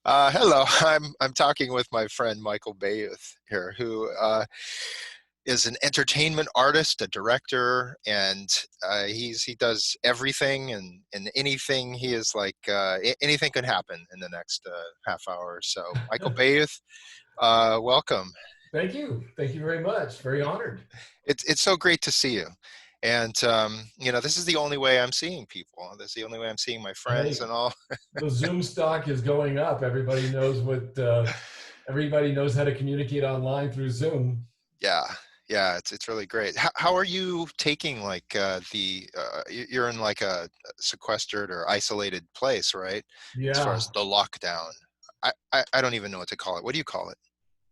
Hello, I'm talking with my friend Michael Bayouth here, who is an entertainment artist, a director, and he does everything and anything. He is like anything could happen in the next half hour or so. Michael Bayouth, welcome. Thank you. Thank you very much. Very honored. It's so great to see you. And this is the only way I'm seeing people. This is the only way I'm seeing my friends Hey, and all. the Zoom stock is going up. Everybody knows how to communicate online through Zoom. Yeah, yeah, it's really great. How are you taking like you're in like a sequestered or isolated place, right? As far as Yeah. the lockdown. I don't even know what to call it. What do you call it?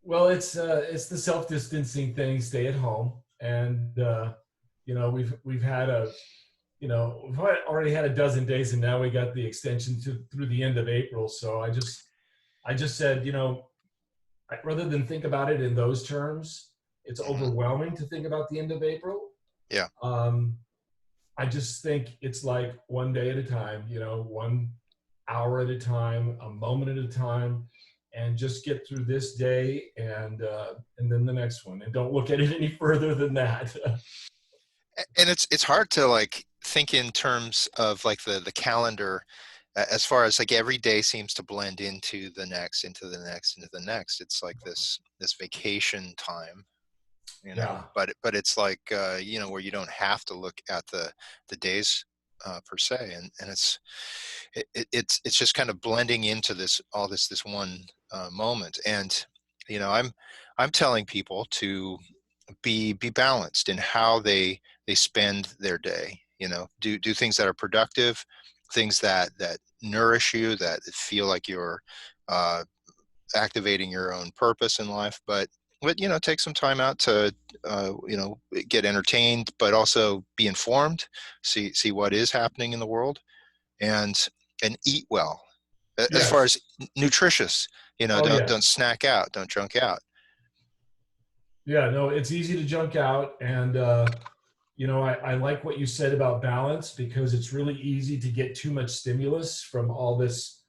Well, it's the self-distancing thing, stay at home. And we've had we've already had a dozen days, and now we got the extension to through the end of April. So I just said, rather than think about it in those terms, it's Hmm. overwhelming to think about the end of April. Yeah. Um, I just think it's like one day at a time, 1 hour at a time, a moment at a time, and just get through this day and then the next one, and don't look at it any further than that. And it's hard to like think in terms of like the calendar as far as like every day seems to blend into the next, into the next, into the next. It's like this vacation time, Yeah, but it's like where you don't have to look at the days per se, and it's just kind of blending into this all this one moment. And I'm telling people to be balanced in how they spend their day. Do things that are productive, things that nourish you, that feel like you're uh, activating your own purpose in life, but take some time out to get entertained, but also be informed, see what is happening in the world, and eat well. As far yes. as nutritious, Oh don't yes. snack out, don't junk out. Yeah, no, it's easy to junk out. And I like what you said about balance, because it's really easy to get too much stimulus from all this.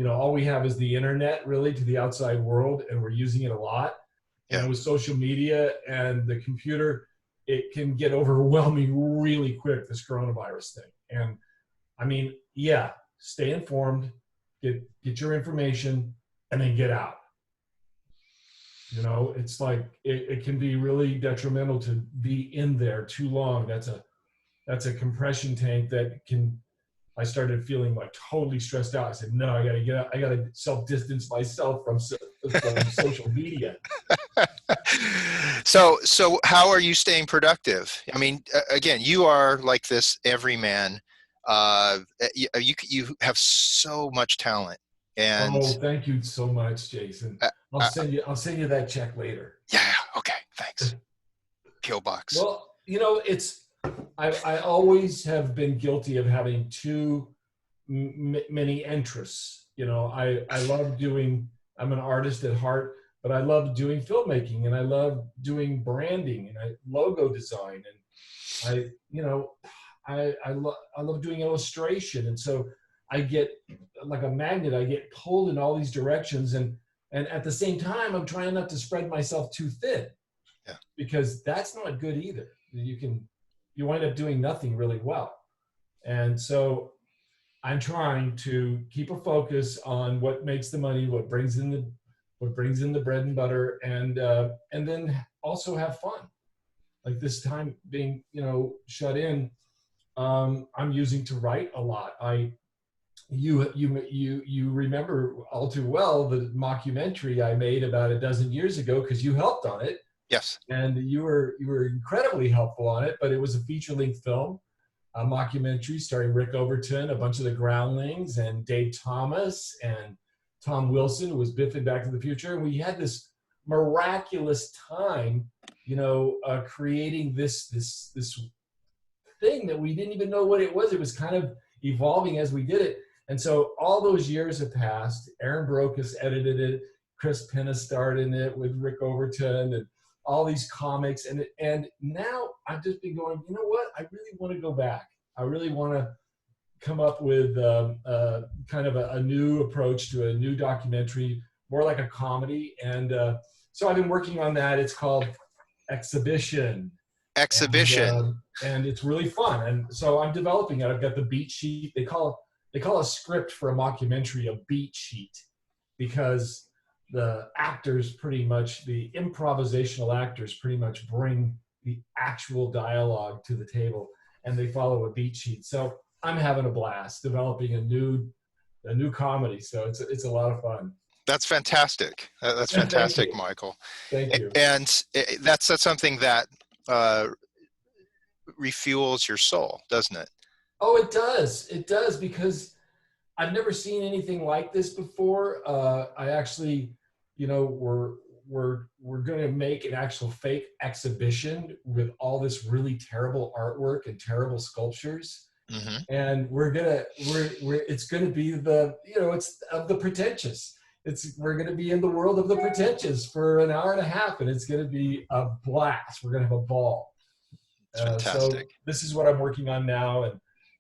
All we have is the internet, really, to the outside world, and we're using it a lot. Yeah. And with social media and the computer, it can get overwhelming really quick, this coronavirus thing. And I mean, yeah, stay informed, get your information, and then get out. It's like it can be really detrimental to be in there too long. That's a compression tank that can. I started feeling like totally stressed out. I said, no, I got to get out. I got to self distance myself from social media. So how are you staying productive? I mean, again, you are like this everyman. You have so much talent, and Oh, thank you so much, Jason. uh, uh, I'll send you that check later. yeah, okay, thanks. PO box. Well, I always have been guilty of having too many interests. I love doing. I'm an artist at heart, but I love doing filmmaking, and I love doing branding, and logo design, and I you know I love doing illustration. And so I get, like a magnet, I get pulled in all these directions, and at the same time I'm trying not to spread myself too thin, Yeah. because that's not good either. You wind up doing nothing really well. And so I'm trying to keep a focus on what makes the money, what brings in the bread and butter, and then also have fun. Like this time being, shut in, I'm using to write a lot. You remember all too well the mockumentary I made about a dozen years ago, because you helped on it, Yes. and you were incredibly helpful on it. But it was a feature-length film, a mockumentary starring Rick Overton, a bunch of the Groundlings, and Dave Thomas, and Tom Wilson, who was Biff in Back to the Future. And we had this miraculous time, creating this thing that we didn't even know what it was. It was kind of evolving as we did it. And so all those years have passed. Aaron Brocas edited it. Chris Penna starred in it with Rick Overton, and all these comics. And now I've just been going, you know what? I really want to go back. I really want to come up with kind of a new approach to a new documentary, more like a comedy. And so I've been working on that. It's called Exhibition, Exhibition. and it's really fun. And so I'm developing it. I've got the beat sheet. They call a script for a mockumentary a beat sheet because the actors pretty much, the improvisational actors pretty much bring the actual dialogue to the table, and they follow a beat sheet. So I'm having a blast developing a new comedy. So it's a lot of fun. That's fantastic. That's Thank fantastic, you. Michael. Thank you. And that's something that uh, refuels your soul, doesn't it? Oh, it does. It does because I've never seen anything like this before. I actually, we're going to make an actual fake exhibition with all this really terrible artwork and terrible sculptures, Hmm. and it's gonna be it's of the pretentious. We're gonna be in the world of the pretentious for an hour and a half, and it's gonna be a blast. We're gonna have a ball. It's So fantastic. this is what I'm working on now,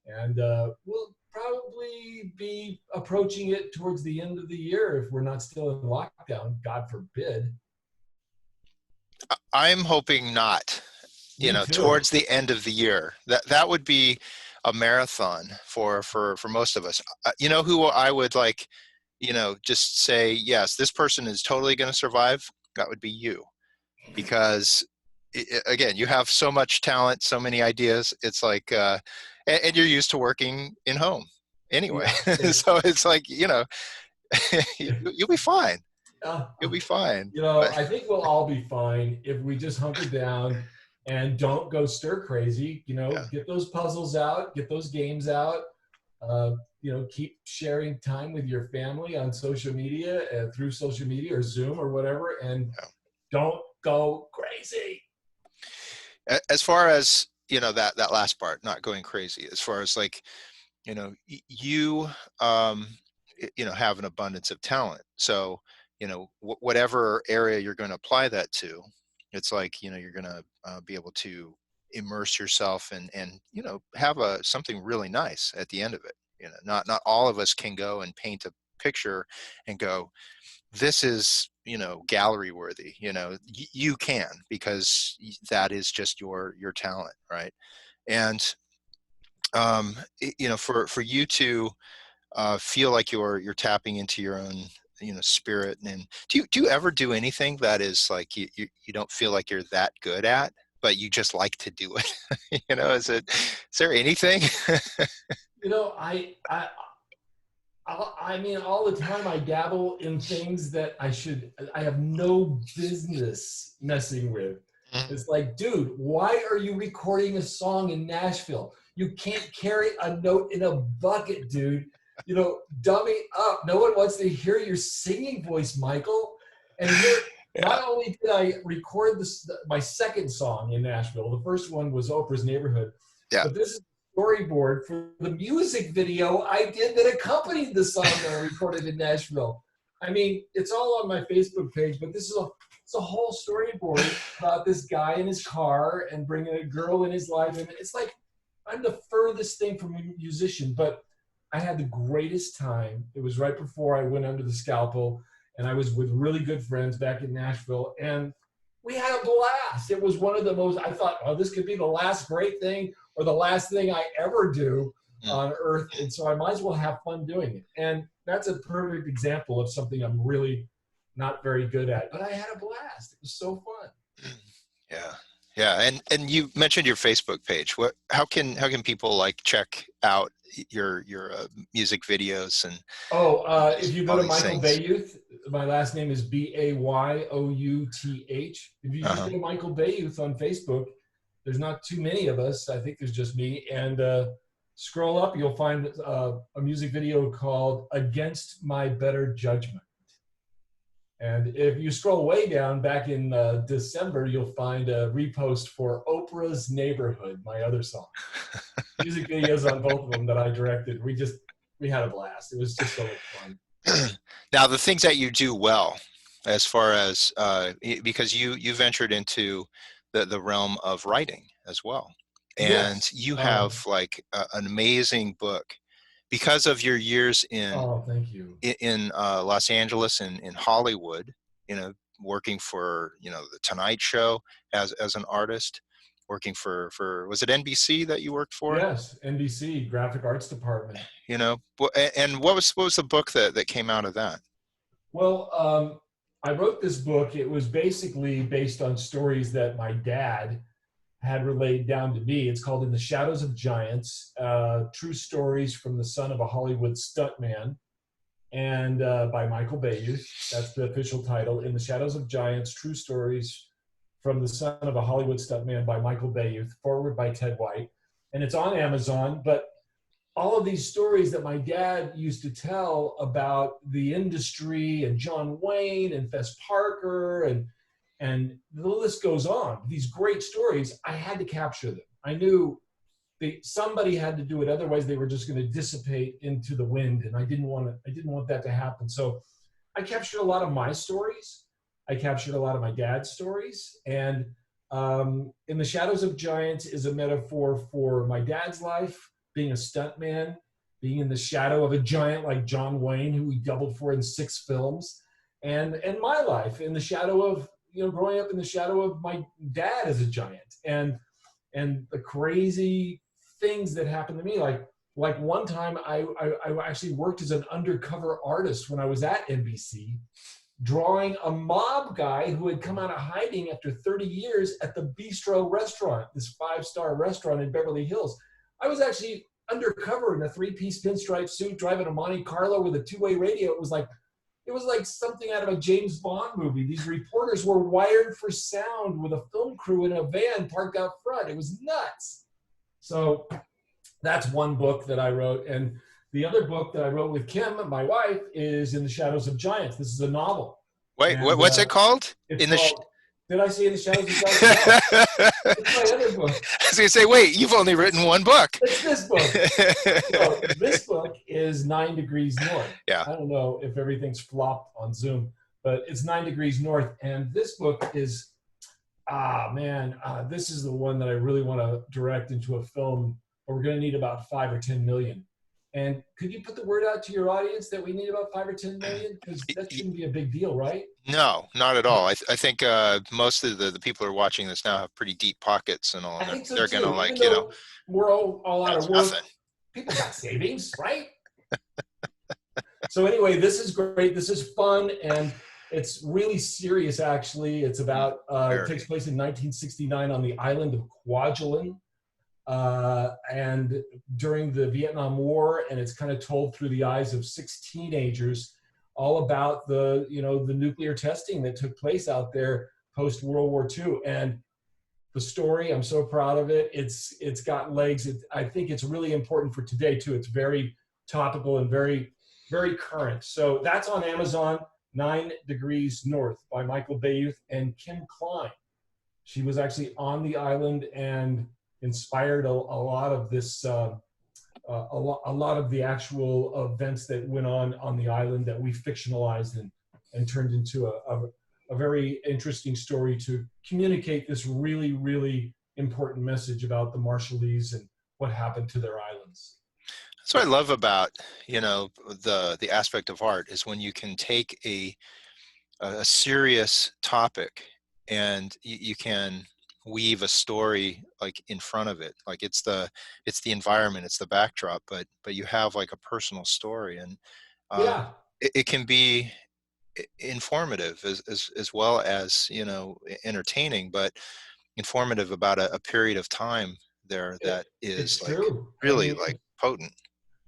and we'll probably be approaching it towards the end of the year if we're not still in lockdown. God forbid. I'm hoping not, Me too. towards the end of the year. That would be a marathon for most of us. You know who I would like, just say, yes, this person is totally going to survive? That would be you. Because again, you have so much talent, so many ideas. It's like, and you're used to working in home anyway. Yeah. Yeah. So it's like, you'll be fine. Uh, You'll be fine. I think we'll all be fine if we just hunker down and don't go stir crazy. Yeah. Get those puzzles out, get those games out. Keep sharing time with your family on social media, through social media or Zoom or whatever, and Yeah. don't go crazy. As far as, that last part, not going crazy, as far as like, you, have an abundance of talent. So, whatever area you're going to apply that to, it's like, you're going to be able to immerse yourself and have something really nice at the end of it. Not all of us can go and paint a picture and go, this is, gallery worthy. You can, because that is just your talent, right? And for you to feel like you're tapping into your own, spirit. And do you ever do anything that is like you don't feel like you're that good at, but you just like to do it? Is there anything? I mean, all the time I dabble in things that I have no business messing with. It's like, dude, why are you recording a song in Nashville? You can't carry a note in a bucket, dude. Dummy up. No one wants to hear your singing voice, Michael. And here, Yeah. not only did I record my second song in Nashville, the first one was Oprah's Neighborhood, Yeah. but this is storyboard for the music video I did that accompanied the song that I recorded in Nashville. I mean, it's all on my Facebook page, but it's a whole storyboard about this guy in his car and bringing a girl in his life. And it's like, I'm the furthest thing from a musician, but I had the greatest time. It was right before I went under the scalpel, and I was with really good friends back in Nashville, and we had a blast. It was one of the most, I thought, oh, this could be the last great thing or the last thing I ever do Mm. on earth. And so I might as well have fun doing it. And that's a perfect example of something I'm really not very good at, but I had a blast. It was so fun. Yeah. Yeah. And you mentioned your Facebook page. How can people like check out your music videos and If you go all to these Michael things? Bayouth, my last name is Bayouth. If you just Uh-huh. go to Michael Bayouth on Facebook, there's not too many of us. I think there's just me. And scroll up, you'll find a music video called Against My Better Judgment. And if you scroll way down back in December, you'll find a repost for Oprah's Neighborhood, my other song. Music videos on both of them that I directed. We had a blast. It was just so much fun. Now, the things that you do well, as far as because you ventured into the realm of writing as well, and Yes. you have like an amazing book because of your years Oh, thank you. in Los Angeles and in Hollywood, working for, the Tonight Show as an artist, working for was it NBC that you worked for? Yes, NBC Graphic Arts Department. And what was the book that came out of that? Well, I wrote this book. It was basically based on stories that my dad had relayed down to me. It's called In the Shadows of Giants, True Stories from the Son of a Hollywood Stuntman, and by Michael Bayouth. That's the official title. In the Shadows of Giants, True Stories from the Son of a Hollywood Stuntman by Michael Bayouth, forward by Ted White. And it's on Amazon, but all of these stories that my dad used to tell about the industry and John Wayne and Fess Parker and the list goes on. These great stories, I had to capture them. I knew somebody had to do it, otherwise they were just going to dissipate into the wind, and I didn't want that to happen. So I captured a lot of my stories. I captured a lot of my dad's stories, and In the Shadows of Giants is a metaphor for my dad's life, being a stuntman, being in the shadow of a giant like John Wayne, who he doubled for in 6 films, and my life in the shadow of, growing up in the shadow of my dad as a giant, and the crazy things that happened to me. Like one time I actually worked as an undercover artist when I was at NBC, drawing a mob guy who had come out of hiding after 30 years at the Bistro restaurant, this 5-star restaurant in Beverly Hills. I was actually undercover in a 3-piece pinstripe suit, driving a Monte Carlo with a 2-way radio. It was like something out of a James Bond movie. These reporters were wired for sound with a film crew in a van parked out front. It was nuts. So that's one book that I wrote. And the other book that I wrote with Kim, my wife, is In the Shadows of Giants. This is a novel. Wait, what's it called? Did I say In the Shadows of Giants? No. It's my other book. I was going to say, wait, you've only written one book. It's this book. So this book is 9 Degrees North. Yeah. I don't know if everything's flopped on Zoom, but it's 9 Degrees North. And this book is, this is the one that I really want to direct into a film, but we're going to need about 5 or 10 million. And could you put the word out to your audience that we need about 5 or 10 million? Because that shouldn't be a big deal, right? No, not at all. I think most of the people who are watching this now have pretty deep pockets and all. I think so they're too. going to Even we're all out of work. Nothing. People got savings, right? So anyway, this is great. This is fun, and it's really serious. Actually, it's about it takes place in 1969 on the island of Kwajalein. And during the Vietnam War, and it's kind of told through the eyes of 6 teenagers, all about the nuclear testing that took place out there post World War II. And the story, I'm so proud of it. It's got legs. I think it's really important for today too. It's very topical and very, very current. So that's on Amazon. 9 Degrees North by Michael Bayouth and Kim Klein. She was actually on the island and inspired a lot of this, a lot of the actual events that went on the island that we fictionalized and turned into a very interesting story to communicate this really, really important message about the Marshallese and what happened to their islands. That's what I love about, the aspect of art is when you can take a serious topic and you can weave a story like in front of it. Like it's the environment, it's the backdrop, but you have like a personal story, and it can be informative as well as, entertaining, but informative about a period of time there that is like true. really like potent.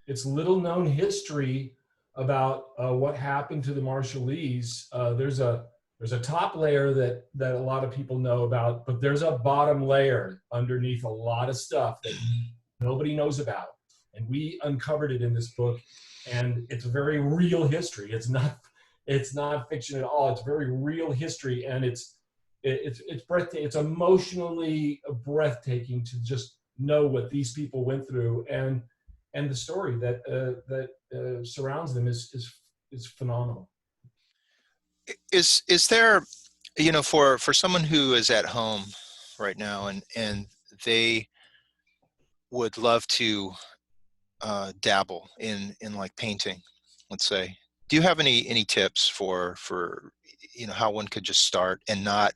It's little known history about what happened to the Marshallese. There's a top layer that a lot of people know about, but there's a bottom layer underneath a lot of stuff that nobody knows about. And we uncovered it in this book, and it's a very real history. It's not fiction at all. It's very real history, and it's breathtaking. It's emotionally breathtaking to just know what these people went through, and the story that surrounds them is phenomenal. Is there, for someone who is at home right now and they would love to dabble in like painting, let's say, do you have any tips for how one could just start and not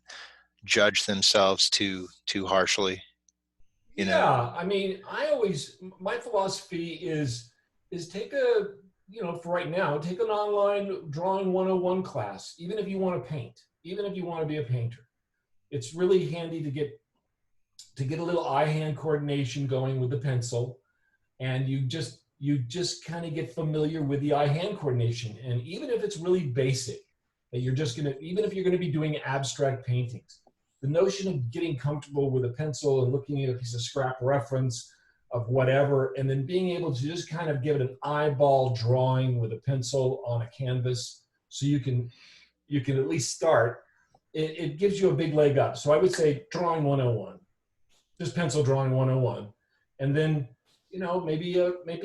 judge themselves too harshly? You know, Yeah, I mean, my philosophy is take a, for right now, take an online drawing 101 class, even if you want to paint, even if you want to be a painter. It's really handy to get a little eye-hand coordination going with the pencil, and you just kind of get familiar with the eye-hand coordination. And even if it's really basic, that you're just gonna, even if you're gonna be doing abstract paintings, the notion of getting comfortable with a pencil and looking at a piece of scrap reference of whatever, and then being able to just kind of give it an eyeball drawing with a pencil on a canvas, so you can at least start. It gives you a big leg up. So I would say drawing 101, just pencil drawing 101, and then maybe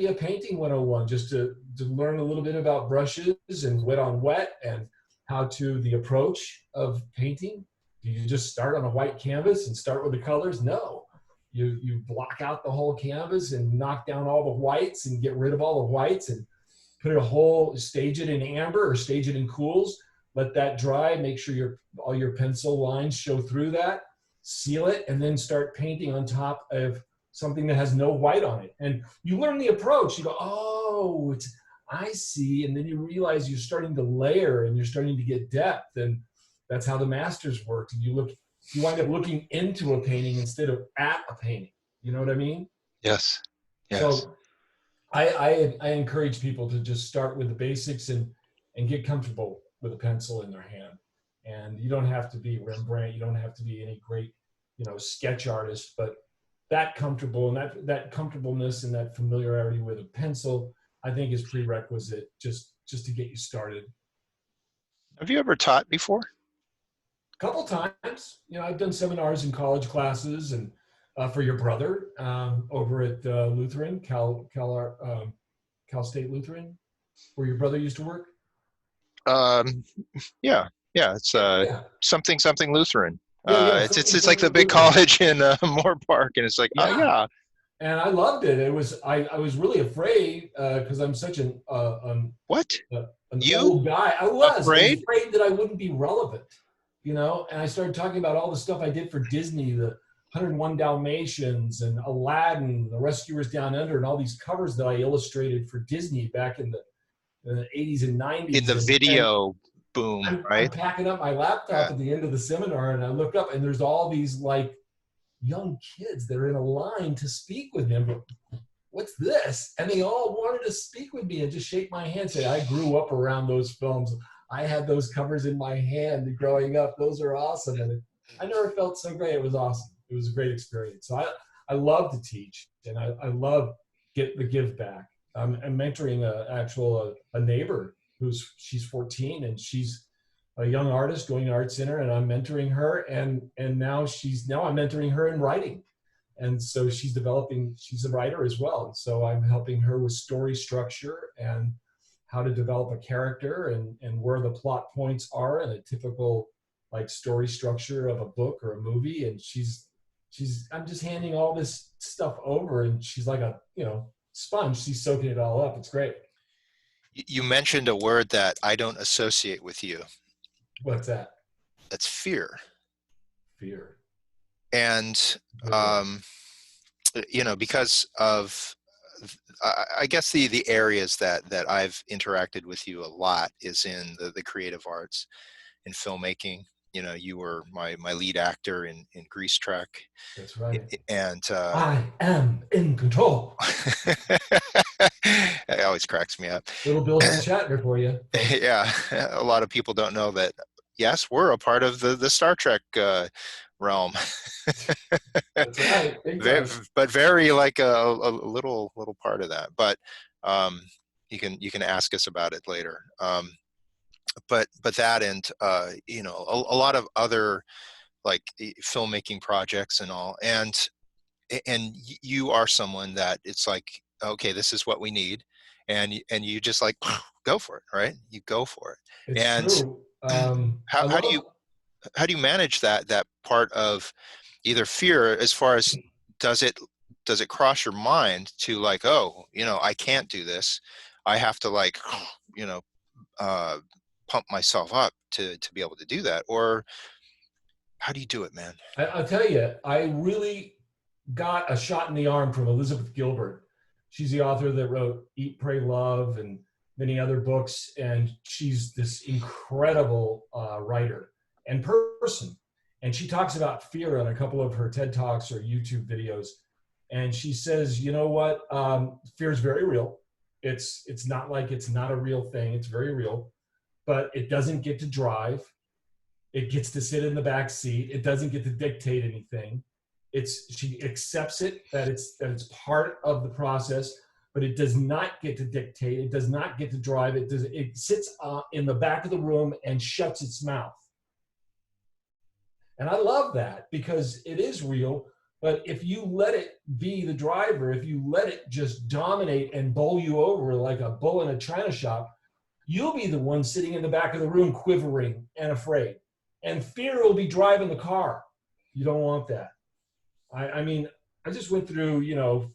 a painting 101, just to learn a little bit about brushes and wet on wet, and how to the approach of painting. Do you just start on a white canvas and start with the colors? No, you block out the whole canvas and knock down all the whites and get rid of all the whites, and put it a whole, stage it in amber or stage it in cools. Let that dry. Make sure all your pencil lines show through that. Seal it, and then start painting on top of something that has no white on it. And you learn the approach. You go, oh, I see. And then you realize you're starting to layer and you're starting to get depth. And that's how the masters worked. And you wind up looking into a painting instead of at a painting. You know what I mean? yes, yes. So I encourage people to just start with the basics, and get comfortable with a pencil in their hand. And you don't have to be Rembrandt. You don't have to be any great, sketch artist, but that comfortable, and that comfortableness and that familiarity with a pencil, I think, is prerequisite just to get you started. Have you ever taught before? A couple times, I've done seminars and college classes, and for your brother, over at Lutheran, Cal State Lutheran, where your brother used to work. Um, yeah, yeah. It's Yeah, something Lutheran. yeah, It's like the something big Lutheran. college in Moore Park, and it's like, oh Yeah, yeah, and I loved it. I was really afraid, because I'm such what? an You old guy. I was afraid? afraid that I wouldn't be relevant, And I started talking about all the stuff I did for Disney, the 101 Dalmatians and Aladdin, The Rescuers Down Under, and all these covers that I illustrated for Disney back in the 80s and In 90s. the And video boom, I'm right? packing up my laptop Yeah. at the end of the seminar, and I look up, and there's all these like young kids that are in a line to speak with him. But what's this? And they all wanted to speak with me and just shake my hand, say, I grew up around those films. I had those covers in my hand growing up. Those are awesome. And I never felt so great. It was awesome. It was a great experience. So I love to teach, and I love get the give back. I'm mentoring a neighbor she's 14, and she's a young artist going to art center, and I'm mentoring her, and now I'm mentoring her in writing. And so she's a writer as well. And so I'm helping her with story structure and how to develop a character, and where the plot points are in a typical like story structure of a book or a movie. And I'm just handing all this stuff over, and she's like a, sponge. She's soaking it all up. It's great. You mentioned a word that I don't associate with you. What's that? That's fear. Fear. And Good one. um, because of I guess the areas that I've interacted with you a lot is in the creative arts and filmmaking. You were my lead actor in Grease Track, That's right. and I am in control. it always cracks me up. Little Bill Shatner for you, folks. Yeah, a lot of people don't know that. Yes, we're a part of the Star Trek realm. That's right. Big Very, time. but very like a little part of that. But um, you can ask us about it later. But that, and a lot of other like filmmaking projects and all, and you are someone that it's like, okay, this is what we need, and you just like go for it, right? You go for it. It's And true. how I how do you love. how do you manage that part of either fear, as far as does it does it cross your mind to like, oh, I can't do this. I have to like, you know, uh, pump myself up to be able to do that? Or how do you do it, man? I'll tell you, I really got a shot in the arm from Elizabeth Gilbert. She's the author that wrote Eat, Pray, Love and many other books. And she's this incredible writer and person. And she talks about fear on a couple of her TED Talks or YouTube videos. And she says, you know what? Fear is very real. It's not like it's not a real thing. It's very real, but it doesn't get to drive. It gets to sit in the back seat. It doesn't get to dictate anything. She accepts it that it's part of the process, but it does not get to dictate. It does not get to drive. It sits in the back of the room and shuts its mouth. And I love that because it is real. But if you let it be the driver, if you let it just dominate and bowl you over like a bull in a china shop, you'll be the one sitting in the back of the room quivering and afraid. And fear will be driving the car. You don't want that. I mean, I just went through,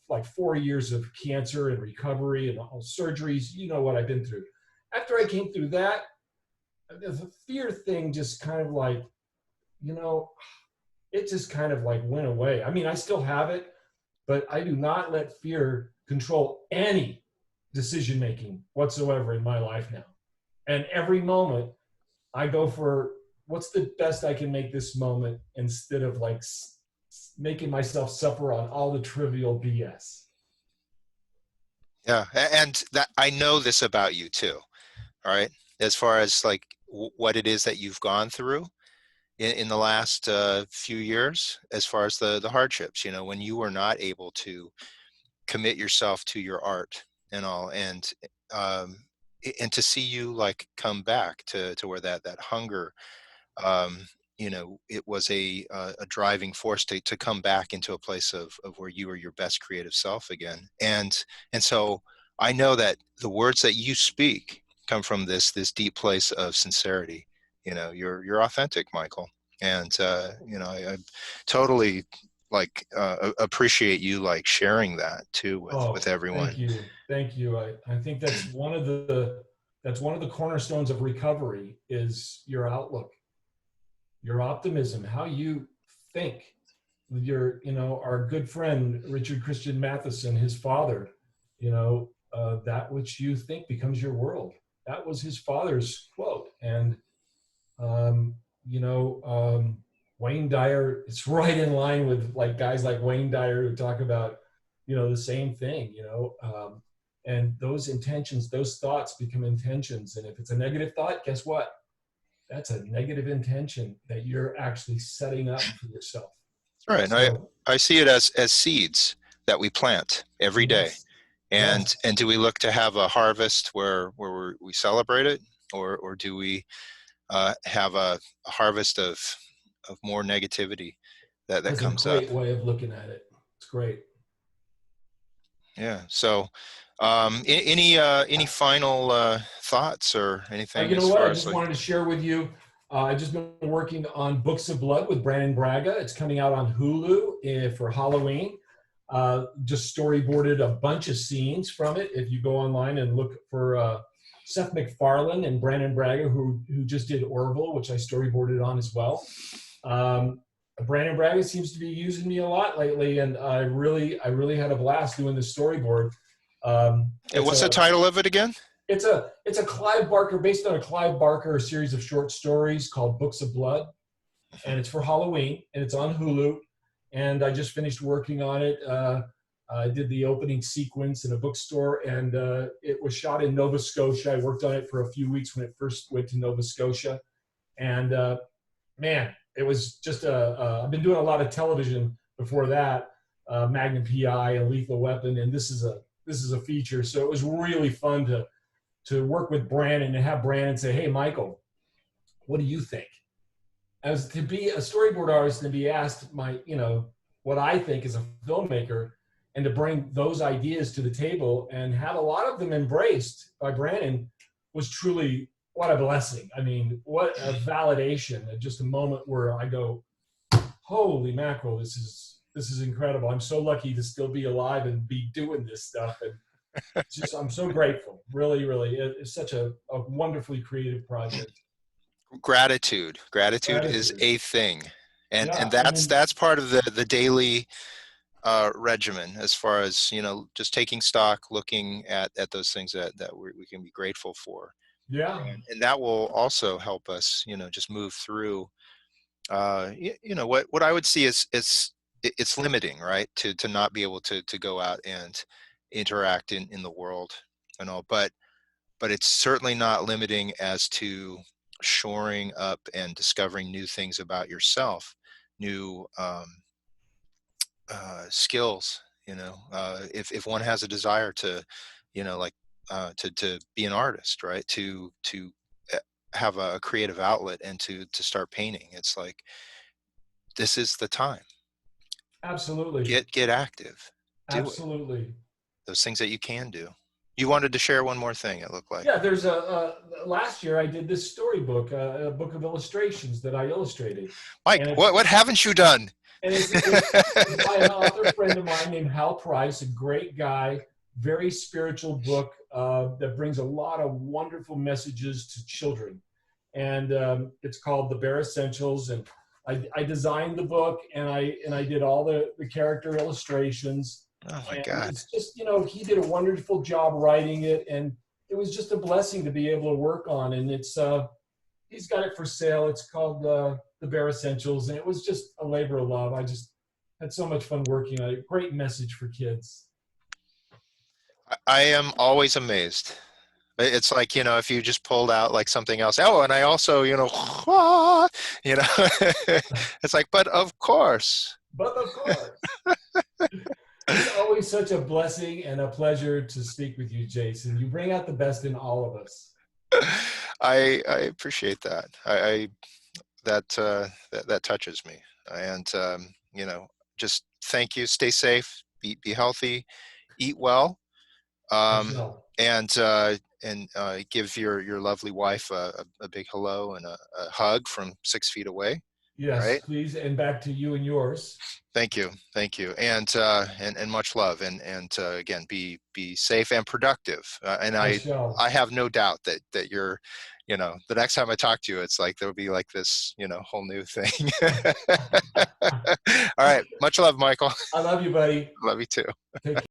like 4 years of cancer and recovery and all surgeries. You know what I've been through. After I came through that, the fear thing just kind of like, it just kind of like went away. I mean, I still have it, but I do not let fear control any decision-making whatsoever in my life now. And every moment I go for what's the best I can make this moment instead of like making myself suffer on all the trivial BS. Yeah. And that I know this about you too. All right. As far as like what it is that you've gone through in the last few years, as far as the hardships, when you were not able to commit yourself to your art and all, and to see you like come back to where that hunger, it was a driving force to come back into a place of where you were your best creative self again. And so I know that the words that you speak come from this deep place of sincerity. You're authentic, Michael. And, I totally like appreciate you like sharing that too with everyone. Thank you. Thank you. I think that's one of the cornerstones of recovery is your outlook, your optimism, how you think. Our good friend, Richard Christian Matheson, his father, that which you think becomes your world. That was his father's quote. And, Wayne Dyer, it's right in line with like guys like Wayne Dyer who talk about, the same thing, and those intentions, those thoughts become intentions. And if it's a negative thought, guess what? That's a negative intention that you're actually setting up for yourself. Right. So, I see it as seeds that we plant every day. And do we look to have a harvest where we celebrate it, or do we have a harvest of more negativity that comes up? That's a great way of looking at it. It's great. Yeah. So, any final thoughts or anything? You know what? I just wanted to share with you. I've just been working on Books of Blood with Brannon Braga. It's coming out on Hulu for Halloween. Just storyboarded a bunch of scenes from it. If you go online and look for Seth MacFarlane and Brannon Braga, who just did Orville, which I storyboarded on as well. Brannon Braga seems to be using me a lot lately, and I really had a blast doing the storyboard. And what's the title of it again? It's a Clive Barker, based on a Clive Barker series of short stories called Books of Blood, and it's for Halloween, and it's on Hulu. And I just finished working on it. I did the opening sequence in a bookstore, and it was shot in Nova Scotia. I worked on it for a few weeks when it first went to Nova Scotia, and man, it was just I've been doing a lot of television before that, Magnum PI and Lethal Weapon, and this is a feature. So it was really fun to work with Brannon and have Brannon say, "Hey, Michael, what do you think?" As to be a storyboard artist and to be asked what I think as a filmmaker, and to bring those ideas to the table and have a lot of them embraced by Brannon was truly what a blessing. I mean, what a validation, just a moment where I go, holy mackerel, this is this is incredible. I'm so lucky to still be alive and be doing this stuff. And just, I'm so grateful. Really, really. It's such a wonderfully creative project. Gratitude is Gratitude. a thing. And Yeah. I mean, that's part of the daily regimen, as far as, just taking stock, looking at those things that we can be grateful for. yeah, And that will also help us, just move through, what I would see is it's limiting, right? To not be able to go out and interact in the world and all, but it's certainly not limiting as to shoring up and discovering new things about yourself, new skills. If one has a desire to, like to be an artist, right? To uh, have a creative outlet and to start painting. It's like, this is the time. absolutely. Get active. Do it. Absolutely. Those things that you can do. You wanted to share one more thing, it looked like. Yeah, there's last year I did this storybook, a book of illustrations that I illustrated. Mike, And what haven't you done? it's by an author friend of mine named Hal Price, a great guy, very spiritual book that brings a lot of wonderful messages to children. And it's called The Bare Essentials. And I designed the book, and I did all the character illustrations. Oh my And God. it's just, he did a wonderful job writing it. And it was just a blessing to be able to work on. And it's, he's got it for sale. It's called The Bare Essentials. And it was just a labor of love. I just had so much fun working on it. Great message for kids. I am always amazed. It's like, if you just pulled out like something else. Oh, and I also, it's like, but of course. But of course. It's always such a blessing and a pleasure to speak with you, Jason. You bring out the best in all of us. I appreciate that. That touches me. And, just thank you. Stay safe, be healthy, eat well. And give your lovely wife a big hello and a hug from 6 feet away. Yes, right? please. And back to you and yours. Thank you, and much love, and again, be safe and productive. And I have no doubt that you're, the next time I talk to you, it's like there'll be like this, whole new thing. All right, much love, Michael. I love you, buddy. Love you too. Take care.